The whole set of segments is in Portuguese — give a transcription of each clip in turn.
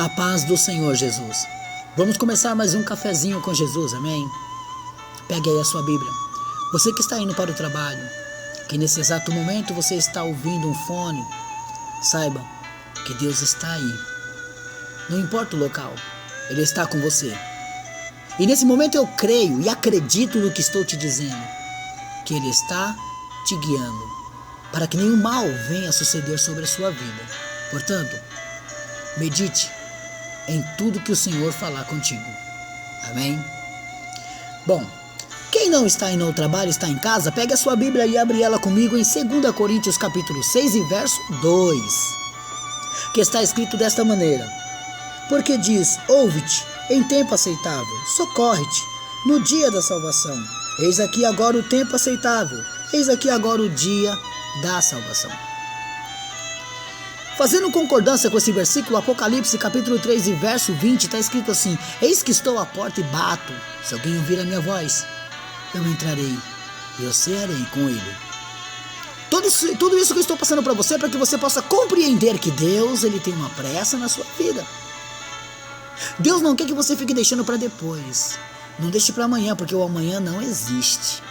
A paz do Senhor Jesus. Vamos começar mais um cafezinho com Jesus, amém? Pegue aí a sua Bíblia. Você que está indo para o trabalho, que nesse exato momento você está ouvindo um fone, saiba que Deus está aí. Não importa o local, Ele está com você. E nesse momento eu creio e acredito no que estou te dizendo, que Ele está te guiando, para que nenhum mal venha a suceder sobre a sua vida. Portanto, medite em tudo que o Senhor falar contigo. Amém? Bom, quem não está indo ao trabalho, está em casa, pegue a sua Bíblia e abre ela comigo em 2 Coríntios capítulo 6 e verso 2, que está escrito desta maneira: porque diz, ouve-te em tempo aceitável, socorre-te no dia da salvação. Eis aqui agora o tempo aceitável, eis aqui agora o dia da salvação. Fazendo concordância com esse versículo, Apocalipse capítulo 3 e verso 20, está escrito assim: eis que estou à porta e bato, se alguém ouvir a minha voz, eu entrarei e eu cearei com ele. Tudo isso que eu estou passando para você é para que você possa compreender que Deus, Ele tem uma pressa na sua vida. Deus não quer que você fique deixando para depois. Não deixe para amanhã, porque o amanhã não existe.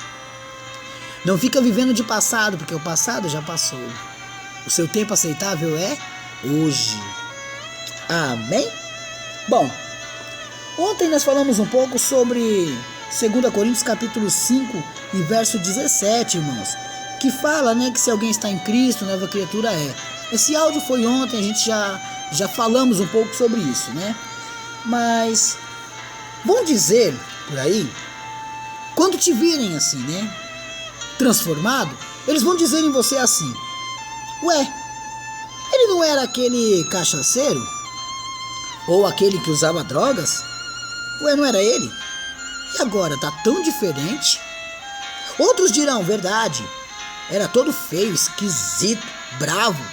Não fica vivendo de passado, porque o passado já passou. O seu tempo aceitável é hoje. Amém? Bom, ontem nós falamos um pouco sobre 2 Coríntios capítulo 5 e verso 17, irmãos, que fala, que se alguém está em Cristo, nova criatura é. Esse áudio foi ontem, a gente já falamos um pouco sobre isso, Mas vão dizer por aí, quando te virem assim, transformado, eles vão dizer em você assim: ué, ele não era aquele cachaceiro? Ou aquele que usava drogas? Ué, não era ele? E agora tá tão diferente? Outros dirão, verdade, era todo feio, esquisito, bravo.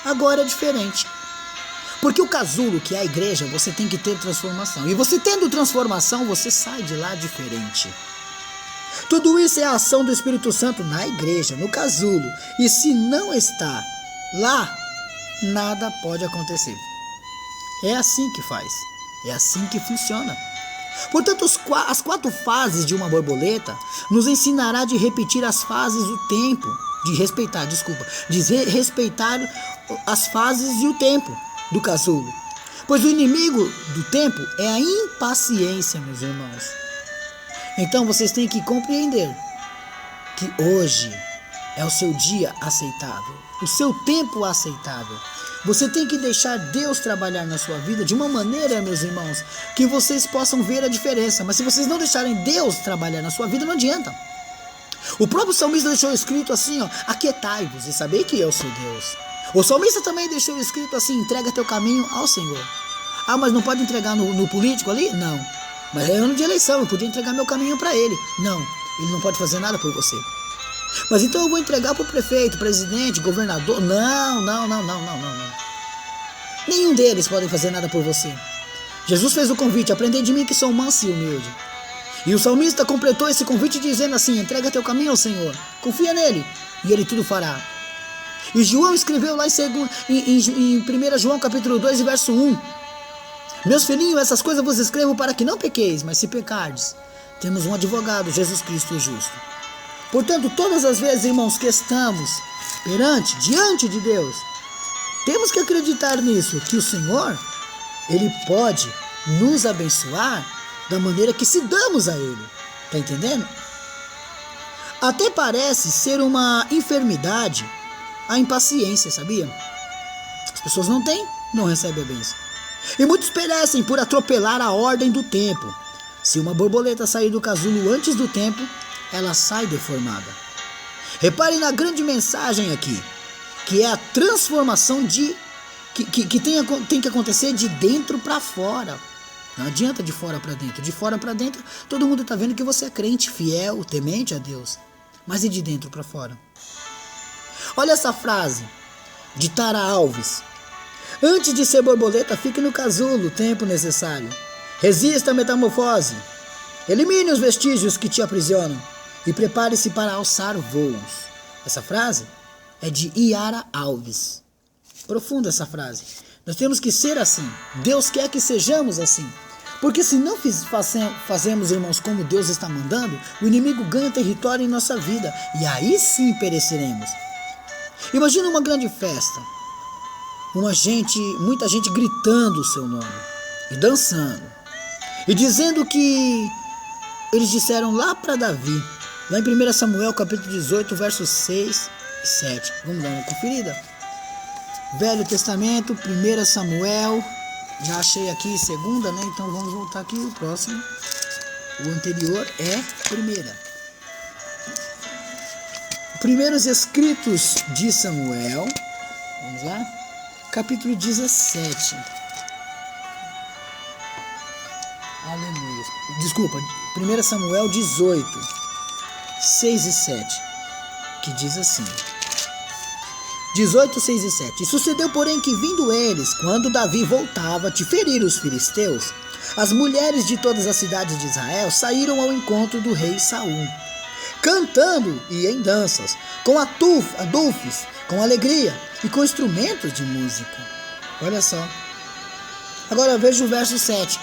Agora é diferente. Porque o casulo, que é a igreja, você tem que ter transformação. E você tendo transformação, você sai de lá diferente. Tudo isso é a ação do Espírito Santo na igreja, no casulo. E se não está lá, nada pode acontecer. É assim que faz. É assim que funciona. Portanto, as 4 fases de uma borboleta nos ensinará de repetir as fases do tempo. De respeitar as fases e o tempo do casulo. Pois o inimigo do tempo é a impaciência, meus irmãos. Então vocês têm que compreender que hoje é o seu dia aceitável, o seu tempo aceitável. Você tem que deixar Deus trabalhar na sua vida de uma maneira, meus irmãos, que vocês possam ver a diferença. Mas se vocês não deixarem Deus trabalhar na sua vida, não adianta. O próprio salmista deixou escrito assim, aquietai-vos e sabei que eu sou Deus. O salmista também deixou escrito assim: entrega teu caminho ao Senhor. Ah, mas não pode entregar no político ali? Não. Mas é ano de eleição, eu podia entregar meu caminho para ele. Não, ele não pode fazer nada por você. Mas então eu vou entregar para o prefeito, presidente, governador? Não. Nenhum deles pode fazer nada por você. Jesus fez o convite: aprendei de mim que sou manso e humilde. E o salmista completou esse convite dizendo assim: entrega teu caminho ao Senhor, confia nele e ele tudo fará. E João escreveu lá em 1 João capítulo 2 e verso 1: meus filhinhos, essas coisas vos escrevo para que não pequeis, mas se pecardes, temos um advogado, Jesus Cristo o justo. Portanto, todas as vezes, irmãos, que estamos diante de Deus, temos que acreditar nisso, que o Senhor, Ele pode nos abençoar da maneira que se damos a Ele. Tá entendendo? Até parece ser uma enfermidade a impaciência, sabia? As pessoas não recebem a bênção. E muitos perecem por atropelar a ordem do tempo. Se uma borboleta sair do casulo antes do tempo, ela sai deformada. Reparem na grande mensagem aqui, que é a transformação que tem que acontecer de dentro para fora. Não adianta de fora para dentro. De fora para dentro, todo mundo está vendo que você é crente, fiel, temente a Deus. Mas e de dentro para fora? Olha essa frase de Tara Alves: antes de ser borboleta, fique no casulo o tempo necessário. Resista à metamorfose. Elimine os vestígios que te aprisionam e prepare-se para alçar voos. Essa frase é de Yara Alves. Profunda essa frase. Nós temos que ser assim. Deus quer que sejamos assim. Porque se não fazemos, irmãos, como Deus está mandando, o inimigo ganha território em nossa vida. E aí sim pereceremos. Imagina uma grande festa. Muita gente gritando o seu nome. E dançando. E dizendo que eles disseram lá para Davi. Lá em 1 Samuel, capítulo 18, versos 6 e 7. Vamos dar uma conferida. Velho Testamento, 1 Samuel. Já achei aqui segunda, né? Então vamos voltar aqui o próximo. O anterior é primeira. Primeiros escritos de Samuel. Vamos lá. Capítulo 17. Aleluia. Desculpa. 1 Samuel 18. 6 e 7. Que diz assim. 18, 6 e 7. E sucedeu, porém, que vindo eles, quando Davi voltava de ferir os filisteus, as mulheres de todas as cidades de Israel saíram ao encontro do rei Saul, cantando e em danças, com adufes, com alegria e com instrumentos de música. Olha só. Agora veja o verso 7.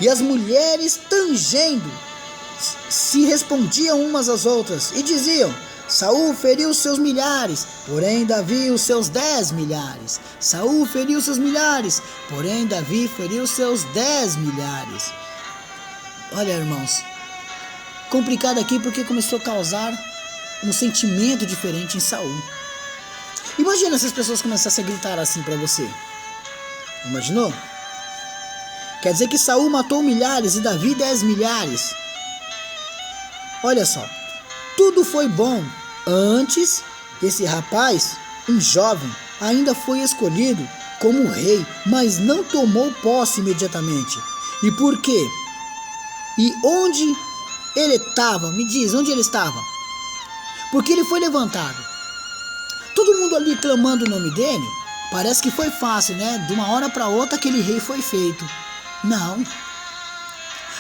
E as mulheres, tangendo, se respondiam umas às outras e diziam: Saul feriu seus milhares, porém Davi os seus 10 milhares. Saul feriu seus milhares, porém Davi feriu seus 10 milhares. Olha, irmãos, complicado aqui porque começou a causar um sentimento diferente em Saul. Imagina se as pessoas começassem a gritar assim para você. Imaginou? Quer dizer que Saul matou milhares e Davi 10 milhares. Olha só. Tudo foi bom antes esse rapaz, um jovem, ainda foi escolhido como rei, mas não tomou posse imediatamente. E por quê? E onde ele estava? Me diz, onde ele estava? Porque ele foi levantado. Todo mundo ali clamando o nome dele. Parece que foi fácil, né? De uma hora para outra aquele rei foi feito. Não.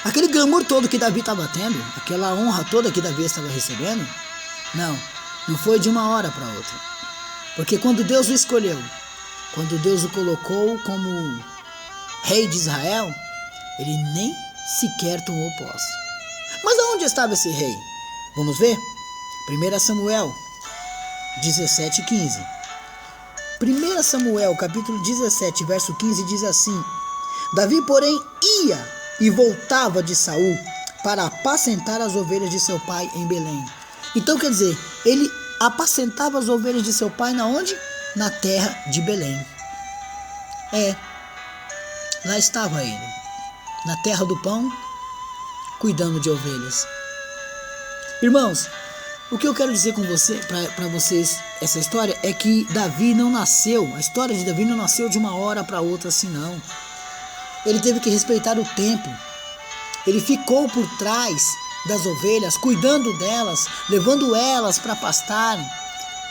Aquele glamour todo que Davi estava tendo, aquela honra toda que Davi estava recebendo, não foi de uma hora para outra. Porque quando Deus o escolheu, quando Deus o colocou como rei de Israel, ele nem sequer tomou posse. Mas aonde estava esse rei? Vamos ver? 1 Samuel 17, 15. 1 Samuel capítulo 17, verso 15 diz assim: Davi, porém, ia e voltava de Saul para apacentar as ovelhas de seu pai em Belém. Então quer dizer, ele apacentava as ovelhas de seu pai na onde? Na terra de Belém. Lá estava ele, na terra do pão, cuidando de ovelhas. Irmãos, o que eu quero dizer com você, para vocês, essa história, é que Davi não nasceu, a história de Davi não nasceu de uma hora para outra assim, não. Ele teve que respeitar o tempo. Ele ficou por trás das ovelhas, cuidando delas, levando elas para pastarem,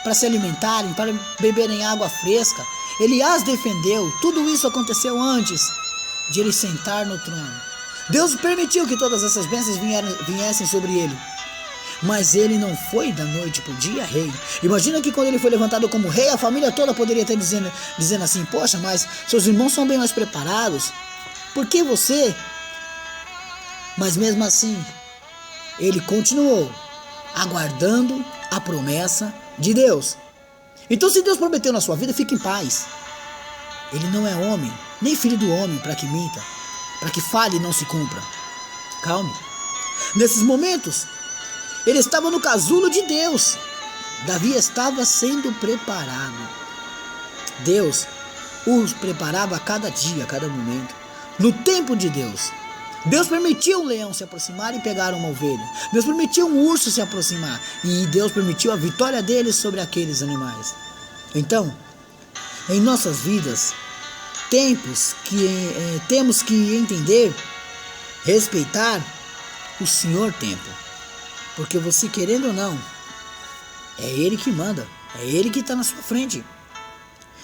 para se alimentarem, para beberem água fresca. Ele as defendeu. Tudo isso aconteceu antes de ele sentar no trono. Deus permitiu que todas essas bênçãos viessem sobre ele. Mas ele não foi da noite para o dia rei. Imagina que quando ele foi levantado como rei, a família toda poderia estar dizendo assim: poxa, mas seus irmãos são bem mais preparados. Por que você? Mas mesmo assim, ele continuou aguardando a promessa de Deus. Então, se Deus prometeu na sua vida, fique em paz. Ele não é homem, nem filho do homem, para que minta, para que fale e não se cumpra. Calme. Nesses momentos, ele estava no casulo de Deus. Davi estava sendo preparado. Deus os preparava a cada dia, a cada momento. No tempo de Deus, Deus permitiu um leão se aproximar e pegar uma ovelha. Deus permitiu um urso se aproximar. E Deus permitiu a vitória deles sobre aqueles animais. Então, em nossas vidas, temos que entender, respeitar o Senhor tempo. Porque você, querendo ou não, é Ele que manda. É Ele que está na sua frente.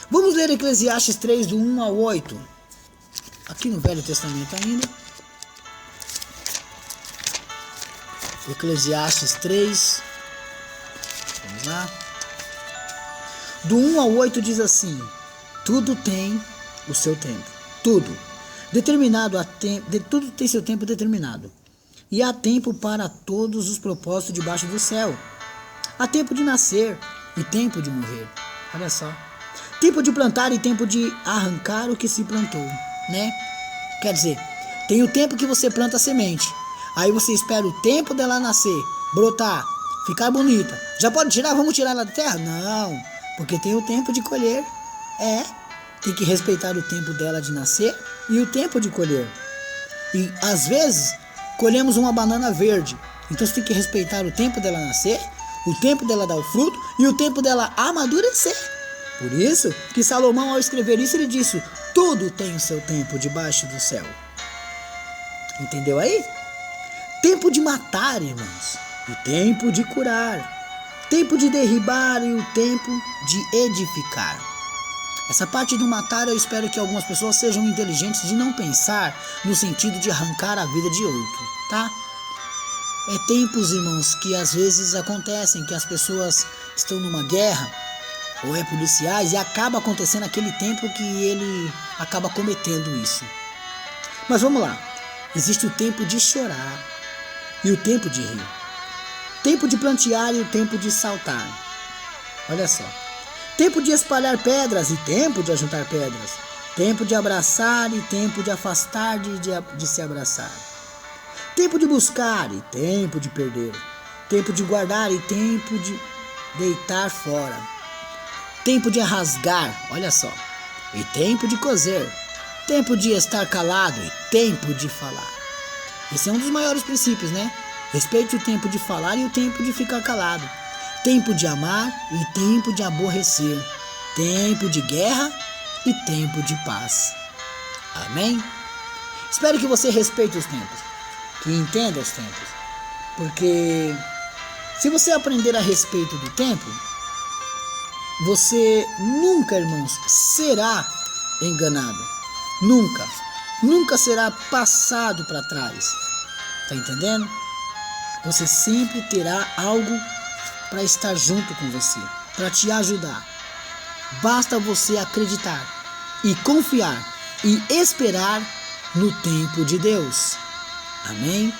Vamos ler Eclesiastes 3, do 1 ao 8. Aqui no Velho Testamento ainda. Eclesiastes 3. Vamos lá. Do 1 ao 8 diz assim: Tudo tem o seu tempo. Tudo. Tudo tem seu tempo determinado. E há tempo para todos os propósitos debaixo do céu. Há tempo de nascer e tempo de morrer. Olha só. Tempo de plantar e tempo de arrancar o que se plantou, né? Quer dizer, tem o tempo que você planta a semente. Aí você espera o tempo dela nascer, brotar, ficar bonita. Já pode tirar? Vamos tirar ela da terra? Não, porque tem o tempo de colher. Tem que respeitar o tempo dela de nascer e o tempo de colher. E às vezes colhemos uma banana verde. Então você tem que respeitar o tempo dela nascer, o tempo dela dar o fruto e o tempo dela amadurecer. Por isso que Salomão, ao escrever isso, ele disse: tudo tem o seu tempo debaixo do céu. Entendeu aí? Tempo de matar, irmãos, e tempo de curar. Tempo de derribar e o tempo de edificar. Essa parte do matar, eu espero que algumas pessoas sejam inteligentes de não pensar no sentido de arrancar a vida de outro, tá? É tempos, irmãos, que às vezes acontecem, que as pessoas estão numa guerra, ou é policiais, e acaba acontecendo aquele tempo que ele acaba cometendo isso. Mas vamos lá. Existe o tempo de chorar e o tempo de rir. Tempo de plantear e o tempo de saltar. Olha só. Tempo de espalhar pedras e tempo de ajuntar pedras. Tempo de abraçar e tempo de afastar de se abraçar. Tempo de buscar e tempo de perder. Tempo de guardar e tempo de deitar fora. Tempo de rasgar, olha só. E tempo de coser. Tempo de estar calado e tempo de falar. Esse é um dos maiores princípios, né? Respeite o tempo de falar e o tempo de ficar calado. Tempo de amar e tempo de aborrecer. Tempo de guerra e tempo de paz. Amém? Espero que você respeite os tempos, que entenda os tempos. Porque se você aprender a respeito do tempo, você nunca, irmãos, será enganado. Nunca. Nunca será passado para trás. Tá entendendo? Você sempre terá algo para estar junto com você, para te ajudar. Basta você acreditar e confiar e esperar no tempo de Deus. Amém?